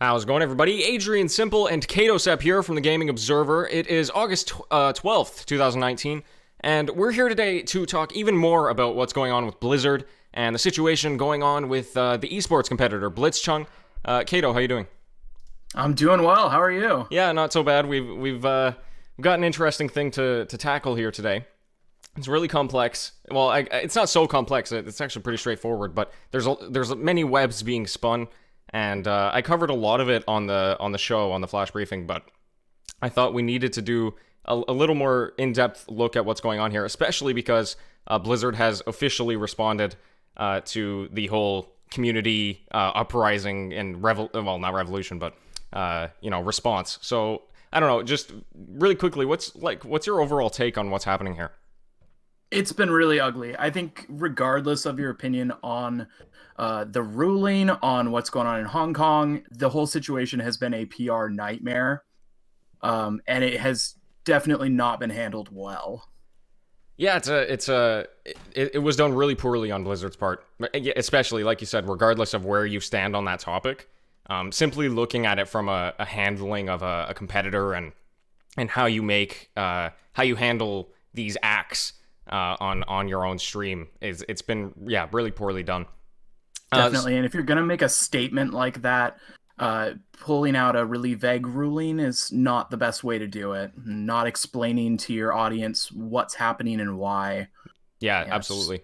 How's it going, everybody? Adrian Simple and Katosepe here from the Gaming Observer. It is August 12th, 2019, and we're here today to talk even more about what's going on with Blizzard and the situation going on with the esports competitor, Blitzchung. Kato, how you doing? I'm doing well. How are you? Yeah, not so bad. We've got an interesting thing to tackle here today. It's really complex. Well, it's not so complex. It's actually pretty straightforward, but there's many webs being spun. And I covered a lot of it on the show, on the flash briefing, but I thought we needed to do a little more in-depth look at what's going on here, especially because Blizzard has officially responded to the whole community uprising and not revolution, but response. So I don't know, just really quickly, what's your overall take on what's happening here? It's been really ugly. I think regardless of your opinion on the ruling, on what's going on in Hong Kong, the whole situation has been a PR nightmare. And it has definitely not been handled well. Yeah, it was done really poorly on Blizzard's part, especially, like you said, regardless of where you stand on that topic. Simply looking at it from a handling of a competitor and how you handle these acts on your own stream it's been really poorly done. Definitely, and if you're gonna make a statement like that, pulling out a really vague ruling is not the best way to do it. Not explaining to your audience what's happening and why. Yeah, absolutely.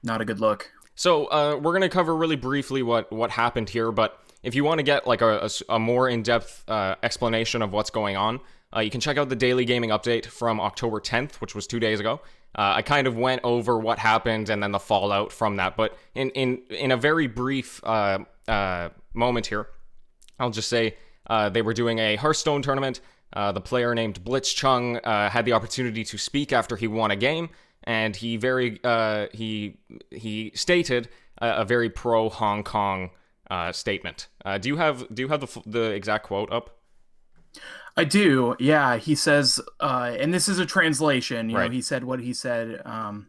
Not a good look. So we're gonna cover really briefly what happened here, but if you want to get like a more in-depth explanation of what's going on, you can check out the Daily Gaming Update from October 10th, which was 2 days ago. I kind of went over what happened and then the fallout from that, but in a very brief moment here, I'll just say they were doing a Hearthstone tournament. The player named Blitzchung had the opportunity to speak after he won a game, and he stated a very pro Hong Kong statement. Do you have the exact quote up? I do, yeah. He says, and this is a translation, right. He said what he said, in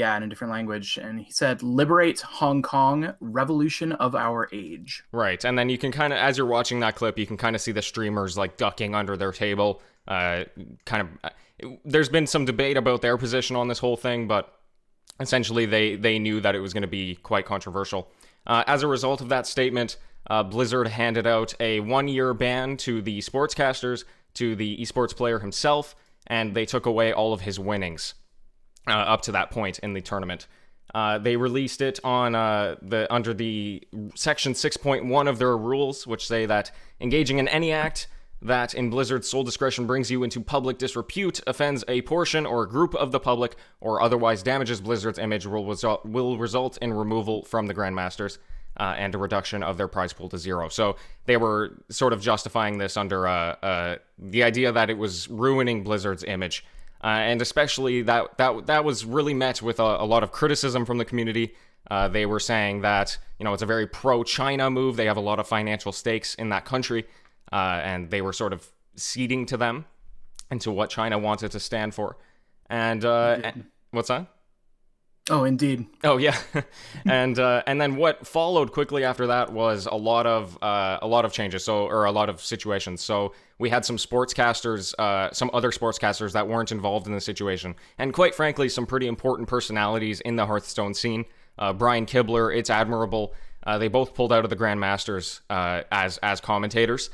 a different language, and he said, "Liberate Hong Kong, revolution of our age." Right, and then you can kind of, as you're watching that clip, you can kind of see the streamers, like, ducking under their table, there's been some debate about their position on this whole thing, but essentially they knew that it was going to be quite controversial. As a result of that statement, Blizzard handed out a 1-year ban to the sportscasters, to the esports player himself, and they took away all of his winnings up to that point in the tournament. They released it on under the section 6.1 of their rules, which say that engaging in any act that in Blizzard's sole discretion brings you into public disrepute, offends a portion or a group of the public, or otherwise damages Blizzard's image will result in removal from the Grandmasters. And a reduction of their prize pool to 0. So they were sort of justifying this under the idea that it was ruining Blizzard's image. And especially that was really met with a lot of criticism from the community. They were saying that, it's a very pro-China move. They have a lot of financial stakes in that country. And they were sort of ceding to them and to what China wanted to stand for. And what's that? Oh, indeed. Oh, yeah. and then what followed quickly after that was a lot of changes, or a lot of situations. So we had some sportscasters, some other sportscasters that weren't involved in the situation, and quite frankly, some pretty important personalities in the Hearthstone scene. Brian Kibler, It's Admirable. They both pulled out of the Grandmasters as commentators.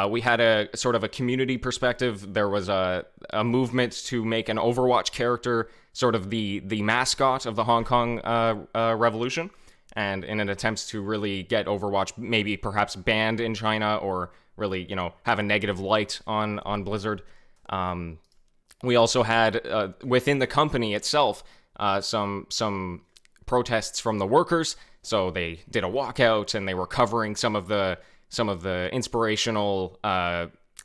We had a sort of a community perspective. There was a movement to make an Overwatch character sort of the mascot of the Hong Kong revolution, and in an attempt to really get Overwatch maybe perhaps banned in China, or really, have a negative light on Blizzard. We also had within the company itself some protests from the workers. So they did a walkout, and they were covering some of the inspirational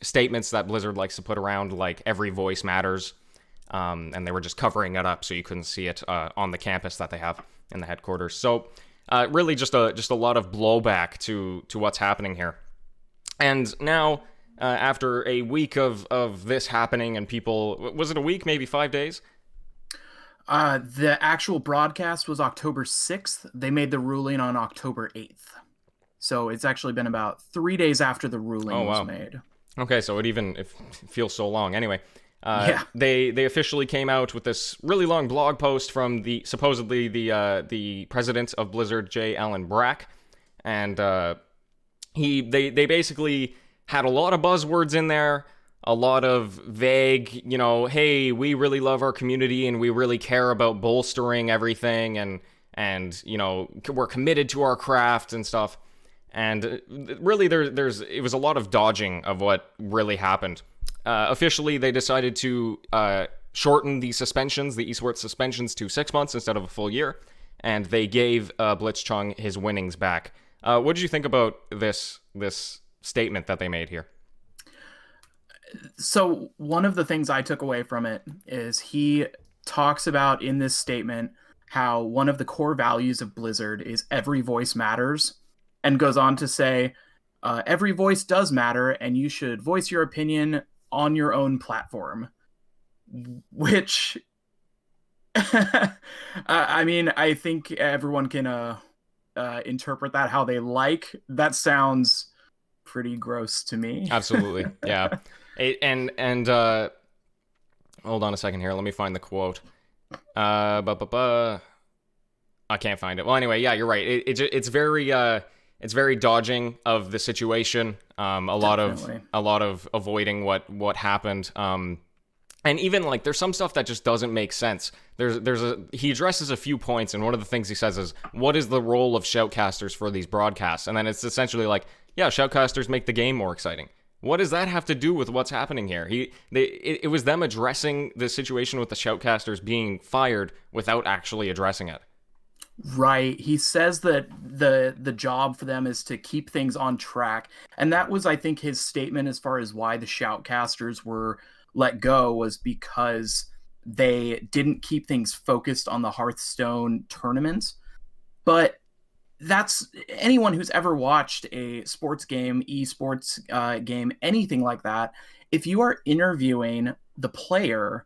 statements that Blizzard likes to put around, like every voice matters. And they were just covering it up so you couldn't see it on the campus that they have in the headquarters. So really just a lot of blowback to what's happening here. And now, after a week of this happening, and people, was it a week, maybe 5 days? The actual broadcast was October 6th. They made the ruling on October 8th. So it's actually been about 3 days after the Oh ruling was wow. made. Okay, so it feels so long. Anyway, Yeah. they officially came out with this really long blog post from the supposedly the president of Blizzard, J. Allen Brack, and they basically had a lot of buzzwords in there, a lot of vague, hey, we really love our community and we really care about bolstering everything, and we're committed to our craft and stuff. And really, it was a lot of dodging of what really happened. Officially, they decided to shorten the suspensions, the esports suspensions, to 6 months instead of a full year, and they gave Blitzchung his winnings back. What did you think about this statement that they made here? So one of the things I took away from it is he talks about in this statement how one of the core values of Blizzard is every voice matters, and goes on to say, every voice does matter, and you should voice your opinion on your own platform. Which, I mean, I think everyone can interpret that how they like. That sounds pretty gross to me. Absolutely, yeah. And hold on a second here. Let me find the quote. I can't find it. Well, anyway, yeah, you're right. It's very dodging of the situation. A lot of avoiding what happened. And even like there's some stuff that just doesn't make sense. He addresses a few points, and one of the things he says is, what is the role of shoutcasters for these broadcasts? And then it's essentially like, yeah, shoutcasters make the game more exciting. What does that have to do with what's happening here? It was them addressing the situation with the shoutcasters being fired without actually addressing it. Right. He says that the job for them is to keep things on track. And that was, I think, his statement as far as why the shoutcasters were let go, was because they didn't keep things focused on the Hearthstone tournament. But that's anyone who's ever watched a sports game, esports game, anything like that. If you are interviewing the player,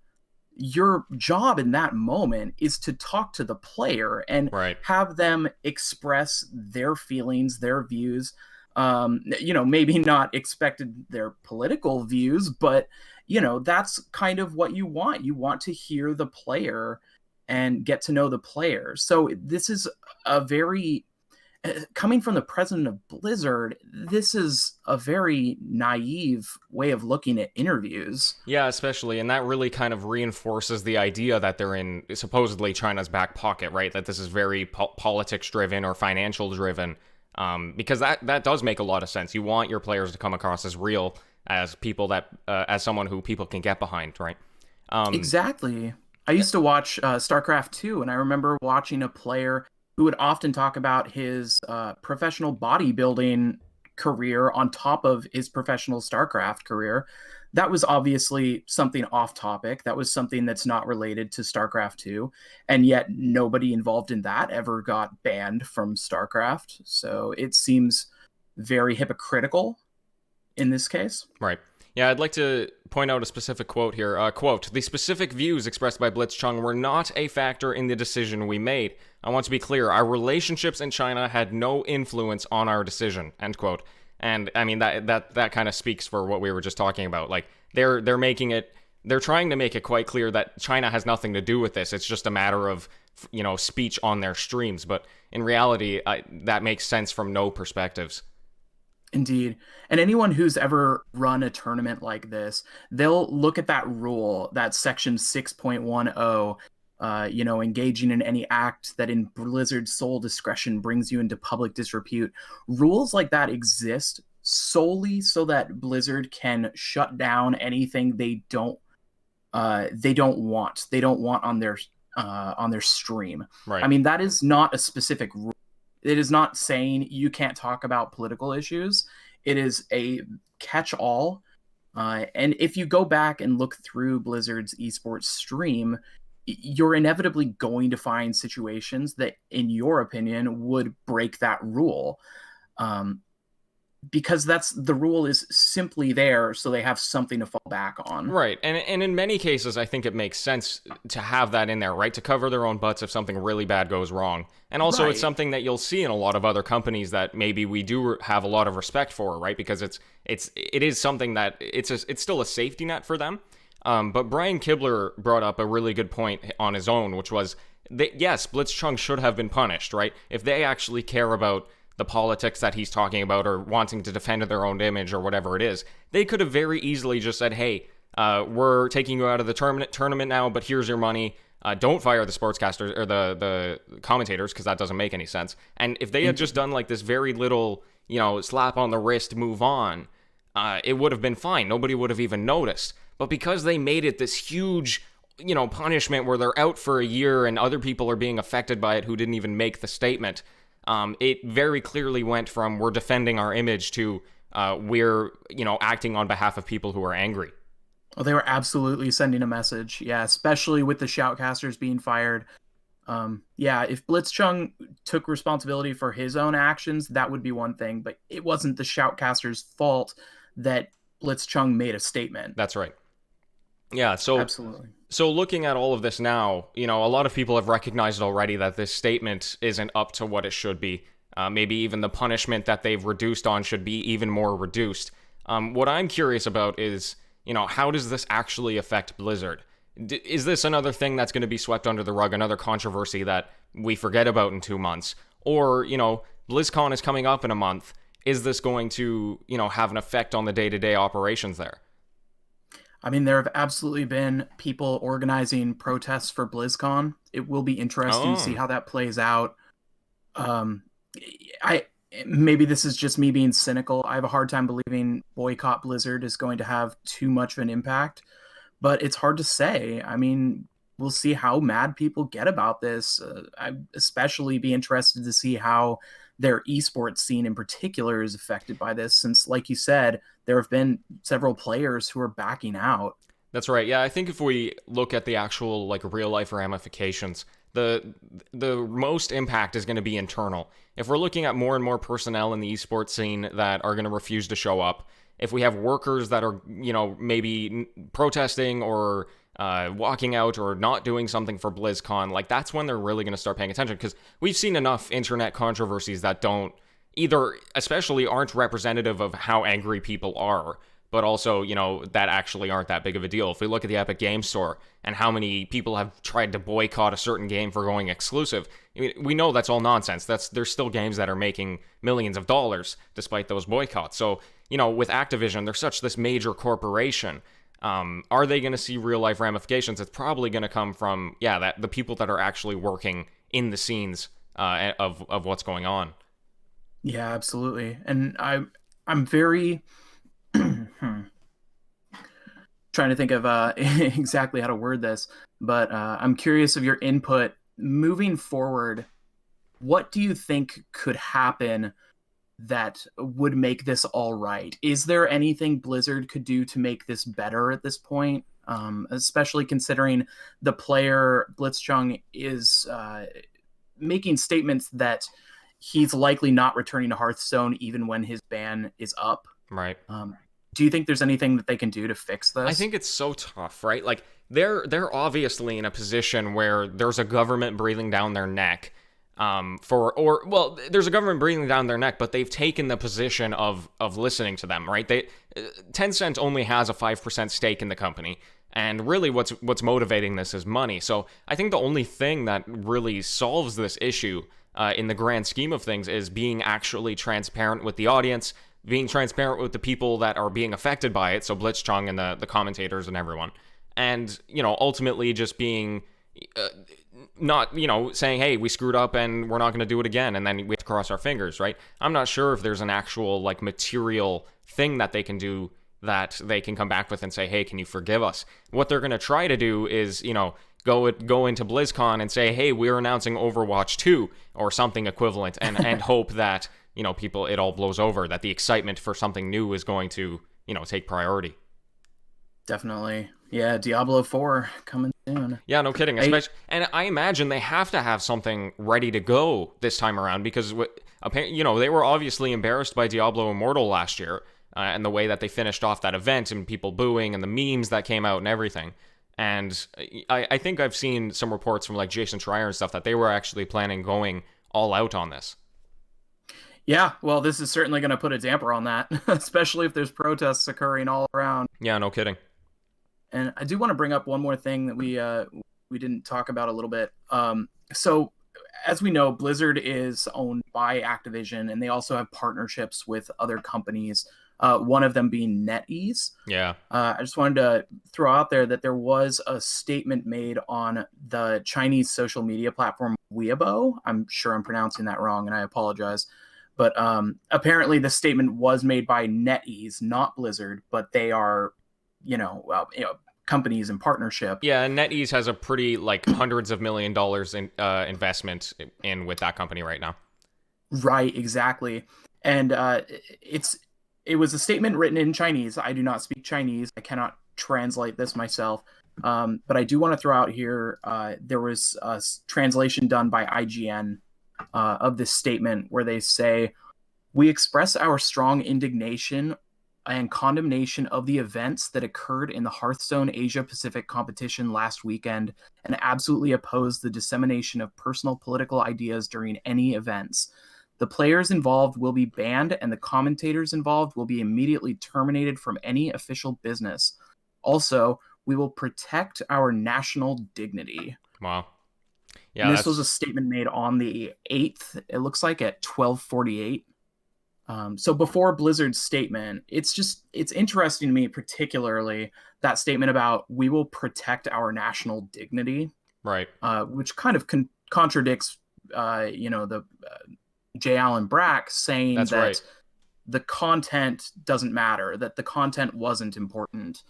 your job in that moment is to talk to the player and Right. have them express their feelings, their views. Maybe not expected their political views, but that's kind of what you want. You want to hear the player and get to know the player. So this is a very coming from the president of Blizzard, this is a very naive way of looking at interviews. Yeah, especially, and that really kind of reinforces the idea that they're in supposedly China's back pocket, right? That this is very politics driven or financial driven, because that does make a lot of sense. You want your players to come across as real, as people that as someone who people can get behind, right? Exactly. I used to watch StarCraft 2, and I remember watching a player who would often talk about his professional bodybuilding career on top of his professional StarCraft career. That was obviously something off topic. That was something that's not related to StarCraft 2. And yet nobody involved in that ever got banned from StarCraft. So it seems very hypocritical in this case. Right. Yeah, I'd like to point out a specific quote here. Quote, "The specific views expressed by Blitzchung were not a factor in the decision we made. I want to be clear, our relationships in China had no influence on our decision," end quote. And I mean, that kind of speaks for what we were just talking about. Like, they're trying to make it quite clear that China has nothing to do with this. It's just a matter of, speech on their streams. But in reality, that makes sense from no perspectives. Indeed. And anyone who's ever run a tournament like this, they'll look at that rule, that section 6.10, engaging in any act that in Blizzard's sole discretion brings you into public disrepute. Rules like that exist solely so that Blizzard can shut down anything they don't want. They don't want on their stream. Right. I mean, that is not a specific rule. It is not saying you can't talk about political issues. It is a catch-all. And if you go back and look through Blizzard's esports stream, you're inevitably going to find situations that, in your opinion, would break that rule. because that's the rule is simply there so they have something to fall back on. Right. And in many cases, I think it makes sense to have that in there, right? To cover their own butts if something really bad goes wrong. And also, it's Right. something that you'll see in a lot of other companies that maybe we do have a lot of respect for, right? Because it is something that it's still a safety net for them. But Brian Kibler brought up a really good point on his own, which was that, yes, Blitzchung should have been punished, right? If they actually care about the politics that he's talking about or wanting to defend their own image or whatever it is, they could have very easily just said, hey, we're taking you out of the tournament now, but here's your money. Don't fire the sportscasters or the commentators, because that doesn't make any sense. And if they had just done like this very little, slap on the wrist, move on, it would have been fine. Nobody would have even noticed. But because they made it this huge, punishment where they're out for a year and other people are being affected by it who didn't even make the statement, it very clearly went from we're defending our image to we're, acting on behalf of people who are angry. Well, they were absolutely sending a message. Yeah, especially with the shoutcasters being fired. Yeah, if Blitzchung took responsibility for his own actions, that would be one thing. But it wasn't the shoutcasters' fault that Blitzchung made a statement. That's right. Yeah, so Absolutely. So looking at all of this now, a lot of people have recognized already that this statement isn't up to what it should be. Maybe even the punishment that they've reduced on should be even more reduced. What I'm curious about is, how does this actually affect Blizzard? Is this another thing that's going to be swept under the rug, another controversy that we forget about in 2 months? Or, BlizzCon is coming up in a month. Is this going to, have an effect on the day-to-day operations there? I mean, there have absolutely been people organizing protests for BlizzCon. It will be interesting to see how that plays out. I maybe this is just me being cynical. I have a hard time believing boycott Blizzard is going to have too much of an impact, but it's hard to say. I mean, we'll see how mad people get about this. I'd especially be interested to see how their esports scene in particular is affected by this, since, like you said, there have been several players who are backing out. That's right. Yeah, I think if we look at the actual real life ramifications, the most impact is going to be internal. If we're looking at more and more personnel in the esports scene that are going to refuse to show up, if we have workers that are maybe protesting or walking out or not doing something for BlizzCon, that's when they're really going to start paying attention, because we've seen enough internet controversies that don't either, especially aren't representative of how angry people are, but also, that actually aren't that big of a deal. If we look at the Epic Games Store and how many people have tried to boycott a certain game for going exclusive, we know that's all nonsense. There's still games that are making millions of dollars despite those boycotts. So, with Activision, they're such this major corporation. Are they going to see real life ramifications? It's probably going to come from, the people that are actually working in the scenes of what's going on. Yeah, absolutely. And I'm very trying to think of exactly how to word this, but I'm curious of your input moving forward. What do you think could happen that would make this all right? Is there anything Blizzard could do to make this better at this point? Especially considering the player Blitzchung is making statements that he's likely not returning to Hearthstone even when his ban is up. Right. Do you think there's anything that they can do to fix this? I think it's so tough, right? They're obviously in a position where there's a government breathing down their neck. There's a government breathing down their neck, but they've taken the position of listening to them, right? Tencent only has a 5% stake in the company, and really what's motivating this is money. So I think the only thing that really solves this issue in the grand scheme of things is being actually transparent with the audience, being transparent with the people that are being affected by it, so Blitzchung and the commentators and everyone, and ultimately just being not saying, hey, we screwed up and we're not going to do it again, and then we have to cross our fingers, right? I'm not sure if there's an actual material thing that they can do that they can come back with and say, hey, can you forgive us? What they're going to try to do is go into BlizzCon and say, hey, we're announcing Overwatch 2 or something equivalent, and hope that people, it all blows over, that the excitement for something new is going to take priority. Definitely. Yeah, Diablo 4 coming soon. Yeah, no kidding. And I imagine they have to have something ready to go this time around, because you know, they were obviously embarrassed by Diablo Immortal last year, and the way that they finished off that event and people booing and the memes that came out and everything. And I think I've seen some reports from like Jason Schreier and stuff that they were actually planning going all out on this. Yeah, well, this is certainly going to put a damper on that, especially if there's protests occurring all around. Yeah, no kidding. And I do want to bring up one more thing that we didn't talk about a little bit. So as we know, Blizzard is owned by Activision, and they also have partnerships with other companies. One of them being NetEase. Yeah. I just wanted to throw out there that there was a statement made on the Chinese social media platform Weibo. I'm sure I'm pronouncing that wrong, and I apologize. But apparently, the statement was made by NetEase, not Blizzard, but they are, companies in partnership. Yeah, and NetEase has a pretty like hundreds of $1 million in investment in with that company right now. Right, exactly. And it was a statement written in Chinese. I do not speak Chinese. I cannot translate this myself. But I do want to throw out here, there was a translation done by IGN of this statement where they say, "We express our strong indignation and condemnation of the events that occurred in the Hearthstone Asia Pacific competition last weekend and absolutely oppose the dissemination of personal political ideas during any events. The players involved will be banned and the commentators involved will be immediately terminated from any official business. Also, we will protect our national dignity." Wow. Yeah, and this was a statement made on the 8th, it looks like at 12:48. So before Blizzard's statement, it's interesting to me, particularly that statement about "we will protect our national dignity," right? Which kind of contradicts, the J. Allen Brack saying That's that right. the content doesn't matter, that the content wasn't important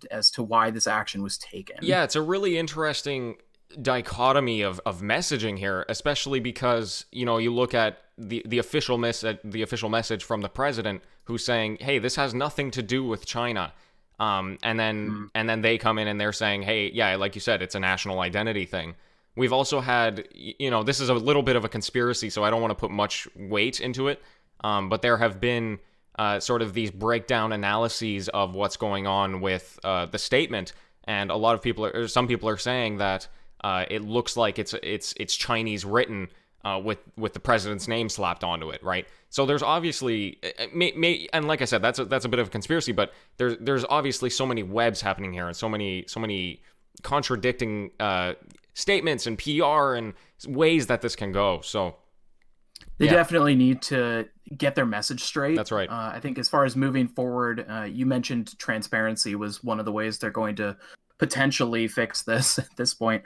as to why this action was taken. Yeah, it's a really interesting dichotomy of messaging here, especially because you look at the official message from the president, who's saying, hey, this has nothing to do with China, and then they come in and they're saying, hey, yeah, like you said, it's a national identity thing. We've also had, this is a little bit of a conspiracy, so I don't want to put much weight into it, but there have been sort of these breakdown analyses of what's going on with the statement, and some people are saying that it looks like it's Chinese written with the president's name slapped onto it, right? So there's obviously, and like I said, that's a bit of a conspiracy, but there's obviously so many webs happening here and so many contradicting statements and PR and ways that this can go. So they definitely need to get their message straight. That's right. I think as far as moving forward, you mentioned transparency was one of the ways they're going to potentially fix this at this point.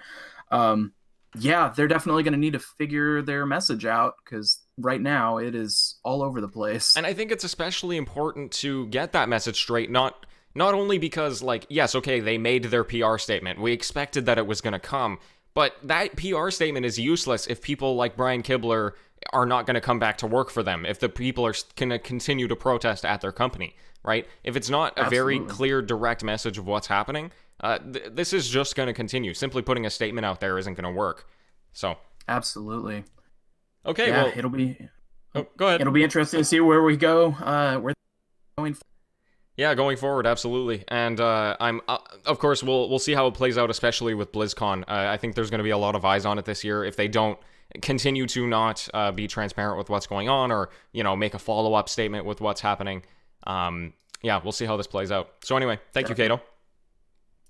They're definitely going to need to figure their message out, because right now it is all over the place. And I think it's especially important to get that message straight, not only because, like, yes, okay, they made their PR statement. We expected that it was going to come, but that PR statement is useless if people like Brian Kibler are not going to come back to work for them, if the people are going to continue to protest at their company, right? If it's not a very clear, direct message of what's happening, this is just going to continue. Simply putting a statement out there isn't going to work. So absolutely. Okay, well, it'll be. Oh, go ahead. It'll be interesting to see where we go. Where going. Yeah, going forward, absolutely. And of course, we'll see how it plays out, especially with BlizzCon. I think there's going to be a lot of eyes on it this year. If they don't continue to not be transparent with what's going on, or make a follow-up statement with what's happening, we'll see how this plays out. So anyway, thank you, Kato.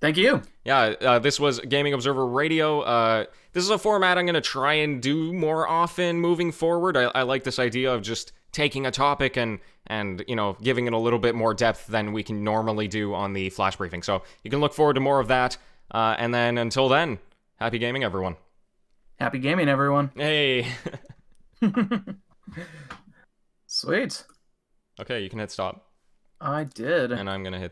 Thank you. Yeah, this was Gaming Observer Radio. This is a format I'm going to try and do more often moving forward. I like this idea of just taking a topic and giving it a little bit more depth than we can normally do on the flash briefing. So you can look forward to more of that. And then until then, happy gaming, everyone. Happy gaming, everyone. Hey. Sweet. Okay, you can hit stop. I did. And I'm going to hit stop.